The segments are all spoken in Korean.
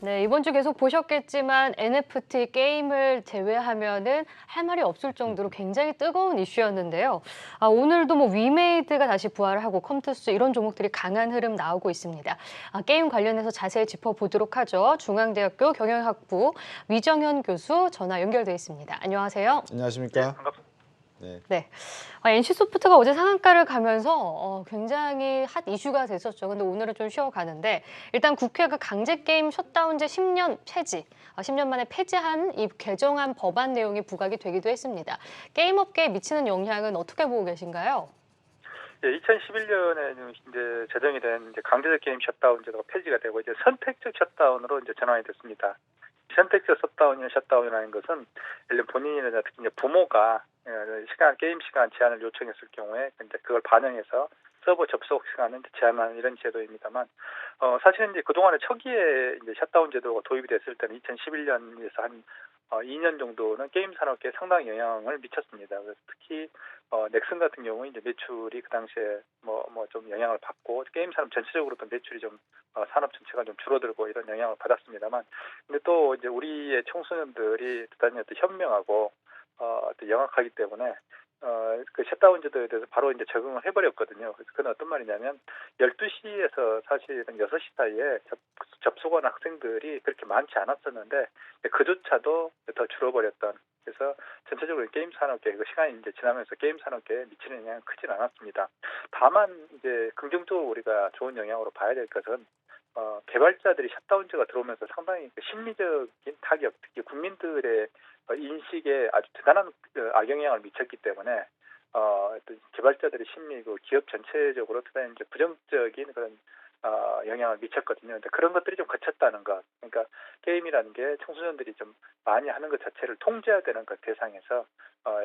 네, 이번 주 계속 보셨겠지만 NFT 게임을 제외하면은 할 말이 없을 정도로 굉장히 뜨거운 이슈였는데요. 오늘도 뭐 위메이드가 다시 부활을 하고 컴투스 이런 종목들이 강한 흐름 나오고 있습니다. 게임 관련해서 자세히 짚어보도록 하죠. 중앙대학교 경영학부 위정현 교수 전화 연결돼 있습니다. 안녕하세요. 예, 안녕하십니까? 반갑습니다. 네. 네. NC소프트가 어제 상한가를 가면서 굉장히 핫 이슈가 됐었죠. 근데 오늘은 좀 쉬어가는데 일단 국회가 강제게임 셧다운제 10년 폐지, 10년 만에 폐지한 이 개정안 법안 내용이 부각이 되기도 했습니다. 게임 업계에 미치는 영향은 어떻게 보고 계신가요? 예, 2011년에 이제 제정이 된 이제 강제적 게임 셧다운 제도가 폐지가 되고 이제 선택적 셧다운으로 이제 전환이 됐습니다. 선택적 셧다운이라는 것은 예를 들면 본인이나 특히 이제 부모가 게임 시간 제한을 요청했을 경우에 이제 그걸 반영해서 서버 접속 시간을 제한하는 이런 제도입니다만, 사실은 이제 그동안에 초기에 이제 셧다운 제도가 도입이 됐을 때는 2011년에서 한 2년 정도는 게임 산업계에 상당히 영향을 미쳤습니다. 그래서 특히 넥슨 같은 경우에 이제 매출이 그 당시에 뭐 좀 영향을 받고 게임 산업 전체적으로도 매출이 좀 산업 전체가 좀 줄어들고 이런 영향을 받았습니다만, 근데 또 이제 우리의 청소년들이 대단히 현명하고 또 영악하기 때문에 그 셧다운 제도에 대해서 바로 이제 적응을 해버렸거든요. 그래서 그건 어떤 말이냐면 12시에서 사실은 6시 사이에 접속한 학생들이 그렇게 많지 않았었는데 그조차도 더 줄어버렸던, 그래서 전체적으로 게임 산업계 그 시간이 이제 지나면서 게임 산업계에 미치는 영향은 크진 않았습니다. 다만 이제 긍정적으로 우리가 좋은 영향으로 봐야 될 것은 개발자들이 셧다운제가 들어오면서 상당히 그 심리적인 타격, 특히 국민들의 인식에 아주 대단한 악영향을 미쳤기 때문에 어떤 개발자들의 심리고 기업 전체적으로 대단히 이제 부정적인 그런 영향을 미쳤거든요. 근데 그런 것들이 좀 거쳤다는 것. 그러니까 게임이라는 게 청소년들이 좀 많이 하는 것 자체를 통제해야 되는 것 대상에서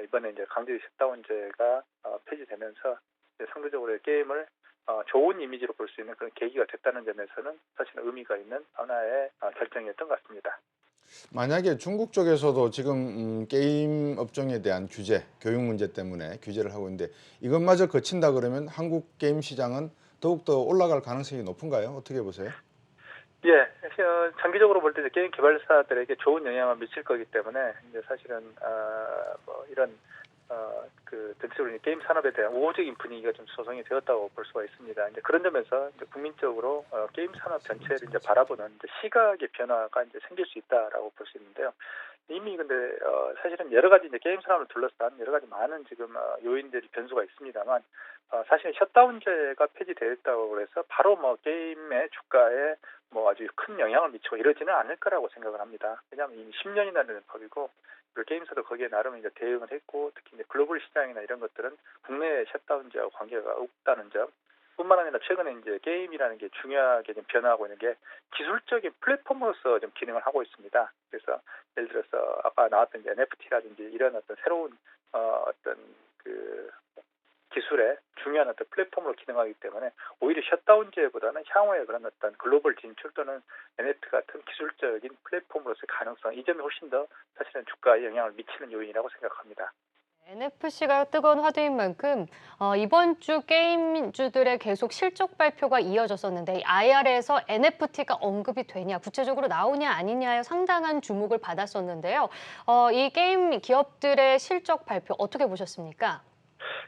이번에 이제 강제 셧다운제가 폐지되면서 이제 상대적으로 게임을 좋은 이미지로 볼 수 있는 그런 계기가 됐다는 점에서는 사실 의미가 있는 하나의 결정이었던 것 같습니다. 만약에 중국 쪽에서도 지금 게임 업종에 대한 규제, 교육 문제 때문에 규제를 하고 있는데 이것마저 거친다 그러면 한국 게임 시장은 더욱더 올라갈 가능성이 높은가요? 어떻게 보세요? 예, 장기적으로 볼 때 게임 개발사들에게 좋은 영향을 미칠 거기 때문에 이제 사실은 뭐 이런 그 전체적으로 게임 산업에 대한 우호적인 분위기가 좀 조성이 되었다고 볼 수가 있습니다. 이제 그런 점에서 이제 국민적으로 게임 산업 전체를 이제 바라보는 이제 시각의 변화가 이제 생길 수 있다라고 볼 수 있는데요. 이미 근데 사실은 여러 가지 이제 게임 산업을 둘러싼 여러 가지 많은 지금 요인들이 변수가 있습니다만, 사실 셧다운제가 폐지되었다고 해서 바로 뭐 게임의 주가에 뭐 아주 큰 영향을 미치고 이러지는 않을 거라고 생각을 합니다. 왜냐하면 이미 10년이나 되는 법이고, 그리고 게임사도 거기에 나름 이제 대응을 했고, 특히 이제 글로벌 시장이나 이런 것들은 국내의 셧다운제와 관계가 없다는 점. 뿐만 아니라 최근에 이제 게임이라는 게 중요하게 좀 변화하고 있는 게 기술적인 플랫폼으로서 좀 기능을 하고 있습니다. 그래서 예를 들어서 아까 나왔던 이제 NFT라든지 이런 어떤 새로운 어떤 그 기술의 중요한 어떤 플랫폼으로 기능하기 때문에 오히려 셧다운제보다는 향후에 그런 어떤 글로벌 진출 또는 NFT 같은 기술적인 플랫폼으로서의 가능성, 이 점이 훨씬 더 사실은 주가에 영향을 미치는 요인이라고 생각합니다. NFC가 뜨거운 화두인 만큼 이번 주 게임주들의 계속 실적 발표가 이어졌었는데 IR에서 NFT가 언급이 되냐, 구체적으로 나오냐 아니냐에 상당한 주목을 받았었는데요. 이 게임 기업들의 실적 발표 어떻게 보셨습니까?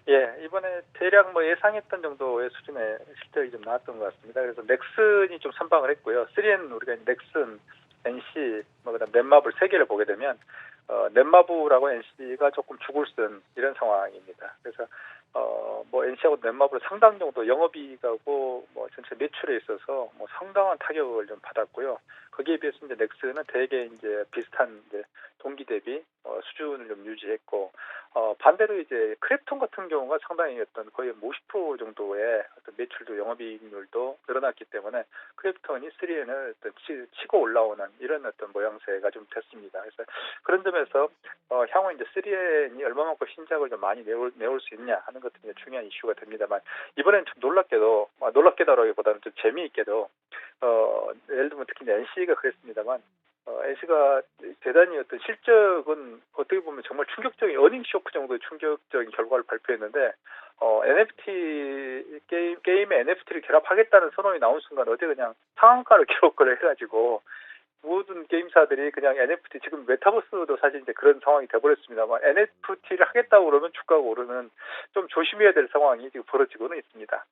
예, 이번에 대략 뭐 예상했던 정도의 수준의 실적이 좀 나왔던 것 같습니다. 그래서 넥슨이 좀 선방을 했고요. 3N 우리가 넥슨, NC, 뭐 그다음 넷마블 세 개를 보게 되면 넷마블하고 NC가 조금 죽을 쓴 이런 상황입니다. 그래서 뭐 NC하고 넷마블은 상당 정도 영업이익하고 뭐 전체 매출에 있어서 뭐 상당한 타격을 좀 받았고요. 거기에 비해서 이제 넥슨은 대개 이제 비슷한 이제 동기 대비 수준을 좀 유지했고, 반대로 이제 크랩톤 같은 경우가 상당히 어떤 거의 50% 정도의 어떤 매출도 영업이익률도 늘어났기 때문에 크랩톤이 3N을 어떤 치고 올라오는 이런 어떤 모양새가 좀 됐습니다. 그래서 그런 점에서 향후 이제 3N이 얼마만큼 신작을 좀 많이 내올 수 있냐 하는 것도 이제 중요한 이슈가 됩니다만, 이번엔 좀 놀랍게도라기보다는 좀 재미있게도 예를 들면 특히 NC가 그랬습니다만, NC가 대단히 어떤 실적은 어떻게 보면 정말 충격적인 어닝 쇼크 정도의 충격적인 결과를 발표했는데, NFT 게임에 NFT를 결합하겠다는 선언이 나온 순간 어제 그냥 상한가를 기록을 해가지고 모든 게임사들이 그냥 NFT 지금 메타버스도 사실 이제 그런 상황이 돼버렸습니다만 NFT를 하겠다고 그러면 주가가 오르는 좀 조심해야 될 상황이 지금 벌어지고는 있습니다.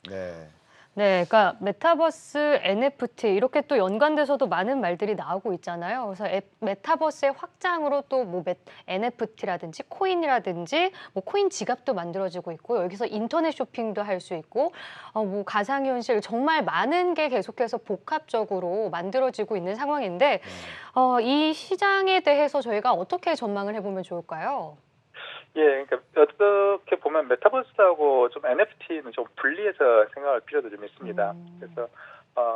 네. 네, 그러니까 메타버스, NFT 이렇게 또 연관돼서도 많은 말들이 나오고 있잖아요. 그래서 메타버스의 확장으로 또 뭐 NFT라든지 코인이라든지 뭐 코인 지갑도 만들어지고 있고 여기서 인터넷 쇼핑도 할 수 있고 뭐 가상현실 정말 많은 게 계속해서 복합적으로 만들어지고 있는 상황인데 이 시장에 대해서 저희가 어떻게 전망을 해보면 좋을까요? 예, 그러니까 어떻게 보면 메타버스하고 좀 NFT는 좀 분리해서 생각할 필요도 좀 있습니다. 그래서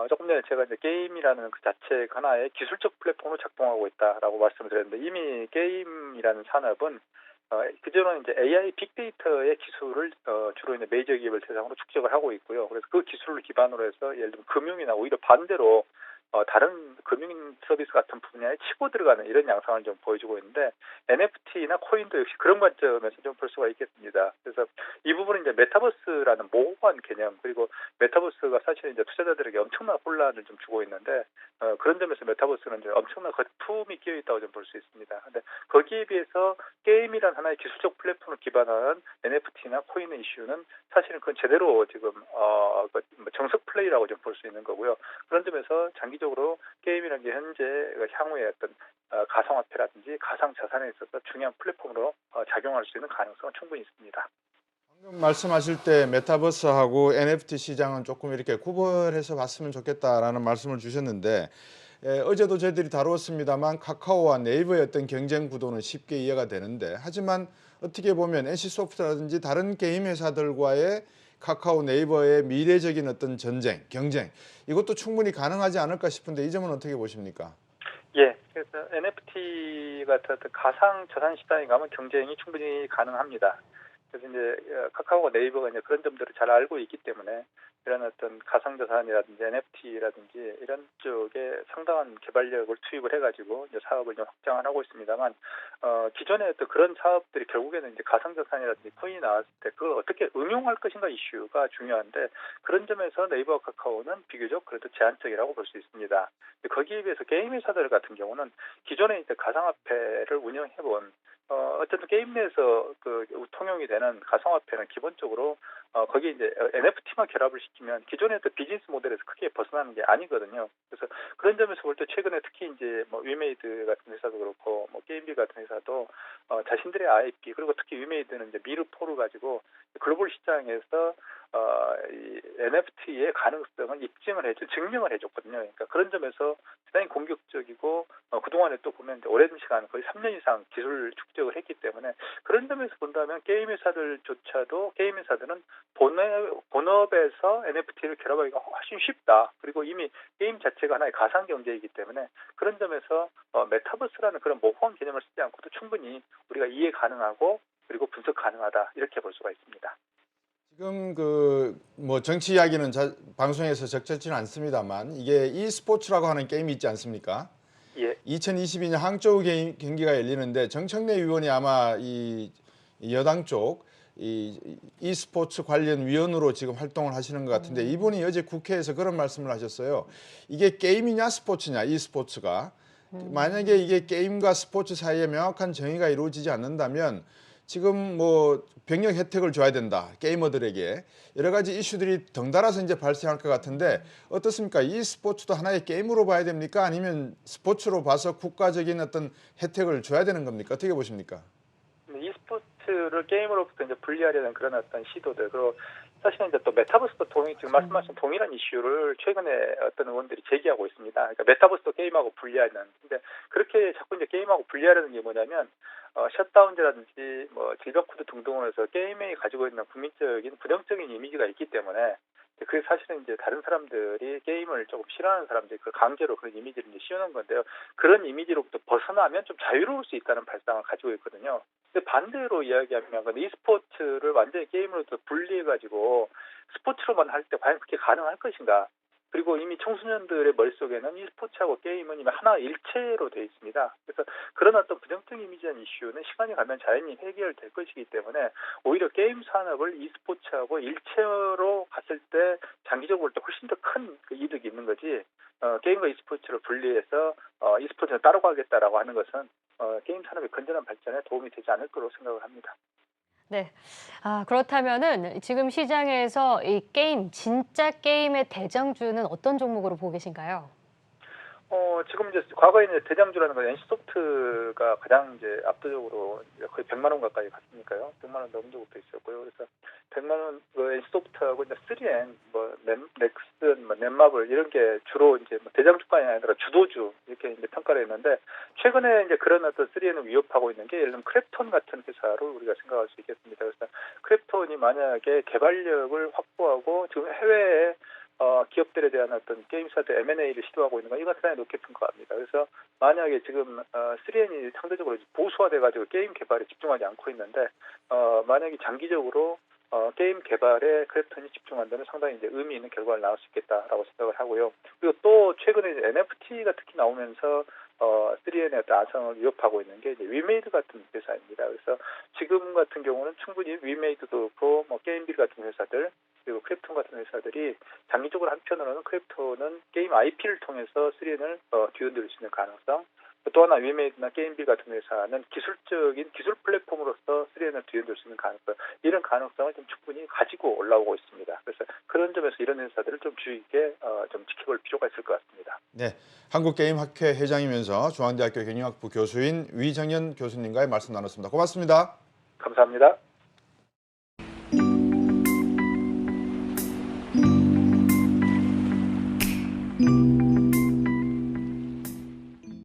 조금 전에 제가 이제 게임이라는 그 자체가 하나의 기술적 플랫폼으로 작동하고 있다라고 말씀을 드렸는데 이미 게임이라는 산업은 그전에는 이제 AI 빅데이터의 기술을 주로 이제 메이저 기업을 대상으로 축적을 하고 있고요. 그래서 그 기술을 기반으로 해서 예를 들면 금융이나 오히려 반대로 다른 금융 서비스 같은 분야에 치고 들어가는 이런 양상을 좀 보여주고 있는데 NFT나 코인도 역시 그런 관점에서 좀 볼 수가 있겠습니다. 그래서 이 부분은 이제 메타버스라는 모호한 개념 그리고 메타버스가 사실 이제 투자자들에게 엄청난 혼란을 좀 주고 있는데 그런 점에서 메타버스는 이제 엄청난 거품이 끼어 있다고 좀 볼 수 있습니다. 근데 거기에 비해서 게임이란 하나의 기술적 플랫폼을 기반한 NFT나 코인의 이슈는 사실은 그건 제대로 지금 정석 플레이라고 좀 볼 수 있는 거고요. 그런 점에서 장기적으로 게임이라는 게 현재 향후에 어떤 가상화폐라든지 가상자산에 있어서 중요한 플랫폼으로 작용할 수 있는 가능성은 충분히 있습니다. 방금 말씀하실 때 메타버스하고 NFT 시장은 조금 이렇게 구분해서 봤으면 좋겠다라는 말씀을 주셨는데 어제도 저희들이 다루었습니다만 카카오와 네이버의 어떤 경쟁 구도는 쉽게 이해가 되는데 하지만 어떻게 보면 NC소프트라든지 다른 게임 회사들과의 카카오 네이버의 미래적인 어떤 전쟁, 경쟁 이것도 충분히 가능하지 않을까 싶은데 이 점은 어떻게 보십니까? 예, 그래서 NFT 같은 어떤 가상 자산 시장에 가면 경쟁이 충분히 가능합니다. 그래서 이제 카카오가 네이버가 이제 그런 점들을 잘 알고 있기 때문에 이런 어떤 가상자산이라든지 NFT라든지 이런 쪽에 상당한 개발력을 투입을 해가지고 이제 사업을 좀 확장을 하고 있습니다만 기존의 어떤 그런 사업들이 결국에는 이제 가상자산이라든지 코인이 나왔을 때 그걸 어떻게 응용할 것인가 이슈가 중요한데 그런 점에서 네이버와 카카오는 비교적 그래도 제한적이라고 볼 수 있습니다. 거기에 비해서 게임 회사들 같은 경우는 기존에 이제 가상화폐를 운영해본 어쨌든 게임 내에서 그 통용이 되는 가상화폐는 기본적으로 거기에 이제 NFT만 결합을 시키면 기존의 또 비즈니스 모델에서 크게 벗어나는 게 아니거든요. 그래서 그런 점에서 볼 때 최근에 특히 이제 뭐 위메이드 같은 회사도 그렇고 뭐 게임비 같은 회사도 자신들의 IP 그리고 특히 위메이드는 이제 미르4를 가지고 글로벌 시장에서 이 NFT의 가능성을 증명을 해줬거든요. 그러니까 그런 점에서 대단히 공격적이고 그동안에 또 보면 오랜 시간 거의 3년 이상 기술 축적을 했기 때문에 그런 점에서 본다면 게임 회사들조차도 게임 회사들은 본업에서 NFT를 결합하기가 훨씬 쉽다. 그리고 이미 게임 자체가 하나의 가상 경제이기 때문에 그런 점에서 메타버스라는 그런 모호한 개념을 쓰지 않고도 충분히 우리가 이해 가능하고 그리고 분석 가능하다 이렇게 볼 수가 있습니다. 지금 그 뭐 정치 이야기는 방송에서 적절치는 않습니다만 이게 e스포츠라고 하는 게임이 있지 않습니까? 예. 2022년 항저우 경기가 열리는데 정청래 의원이 아마 이 여당 쪽 e스포츠 관련 위원으로 지금 활동을 하시는 것 같은데 이분이 어제 국회에서 그런 말씀을 하셨어요. 이게 게임이냐 스포츠냐 e스포츠가 만약에 이게 게임과 스포츠 사이에 명확한 정의가 이루어지지 않는다면 지금 뭐 병역 혜택을 줘야 된다 게이머들에게 여러 가지 이슈들이 덩달아서 이제 발생할 것 같은데 어떻습니까? 이 스포츠도 하나의 게임으로 봐야 됩니까? 아니면 스포츠로 봐서 국가적인 어떤 혜택을 줘야 되는 겁니까? 어떻게 보십니까? e스포츠를 게임으로부터 이제 분리하려는 그런 어떤 시도들 그리고 사실은 이제 또 메타버스도 지금 말씀하신 동일한 이슈를 최근에 어떤 의원들이 제기하고 있습니다. 그러니까 메타버스도 게임하고 분리하는. 근데 그렇게 자꾸 이제 게임하고 분리하려는 게 뭐냐면 셧다운제라든지 뭐 질병 코드 등등으로 해서 게임이 가지고 있는 국민적인 부정적인 이미지가 있기 때문에 그게 사실은 이제 다른 사람들이 게임을 조금 싫어하는 사람들이 그 강제로 그런 이미지를 이제 씌우는 건데요. 그런 이미지로부터 벗어나면 좀 자유로울 수 있다는 발상을 가지고 있거든요. 근데 반대로 이야기하면 e스포츠를 완전히 게임으로부터 분리해가지고 스포츠로만 할 때 과연 그게 가능할 것인가? 그리고 이미 청소년들의 머릿속에는 e스포츠하고 게임은 이미 하나 일체로 되어 있습니다. 그래서 그런 어떤 부정적 이미지한 이슈는 시간이 가면 자연히 해결될 것이기 때문에 오히려 게임 산업을 e스포츠하고 일체로 갔을 때 장기적으로 볼 때 훨씬 더 큰 그 이득이 있는 거지. 게임과 e스포츠를 분리해서 e스포츠는 따로 가겠다라고 하는 것은 게임 산업의 건전한 발전에 도움이 되지 않을 거로 생각을 합니다. 네. 그렇다면은 지금 시장에서 이 게임, 진짜 게임의 대장주는 어떤 종목으로 보고 계신가요? 지금 이제 과거에는 대장주라는 건 NC소프트가 가장 이제 압도적으로 이제 거의 100만 원 가까이 갔으니까요. 100만 원 넘은 적도 있었고요. 그래서 100만 원 그 NC소프트하고 이제 3M, 뭐 넥슨, 뭐 넷마블 이런 게 주로 이제 뭐 대장주만이 아니라 주도주 이렇게 이제 평가를 했는데 최근에 이제 그런 어떤 3M을 위협하고 있는 게 예를 들면 크랩톤 같은 회사로 우리가 생각할 수 있겠습니다. 그래서 크랩톤이 만약에 개발력을 확보하고 지금 해외에 기업들에 대한 어떤 게임사들 M&A를 시도하고 있는 건 이건 상당히 높게 평가합니다. 그래서 만약에 지금 3N이 상대적으로 보수화돼가지고 게임 개발에 집중하지 않고 있는데 만약에 장기적으로 게임 개발에 크래프톤이 집중한다면 상당히 이제 의미 있는 결과를 나올 수 있겠다라고 생각을 하고요. 그리고 또 최근에 이제 NFT가 특히 나오면서 3N의 어떤 아성을 위협하고 있는 게 이제 위메이드 같은 회사입니다. 그래서 지금 같은 경우는 충분히 위메이드도 그렇고 뭐 게임빌 같은 회사들 그리고 크래프톤 같은 회사들이 장기적으로 한편으로는 크래프톤은 게임 IP를 통해서 3N을 뒤흔들 수 있는 가능성 또 하나 위메이드나 게임빌 같은 회사는 기술적인 기술 플랫폼으로서 3N을 뒤흔들 수 있는 가능성 이런 가능성을 좀 충분히 가지고 올라오고 있습니다. 그래서 그런 점에서 이런 회사들을 좀 주의 있게 좀 지켜볼 필요가 있을 것 같습니다. 네, 한국게임학회 회장이면서 중앙대학교 경영학부 교수인 위정현 교수님과의 말씀 나눴습니다. 고맙습니다. 감사합니다.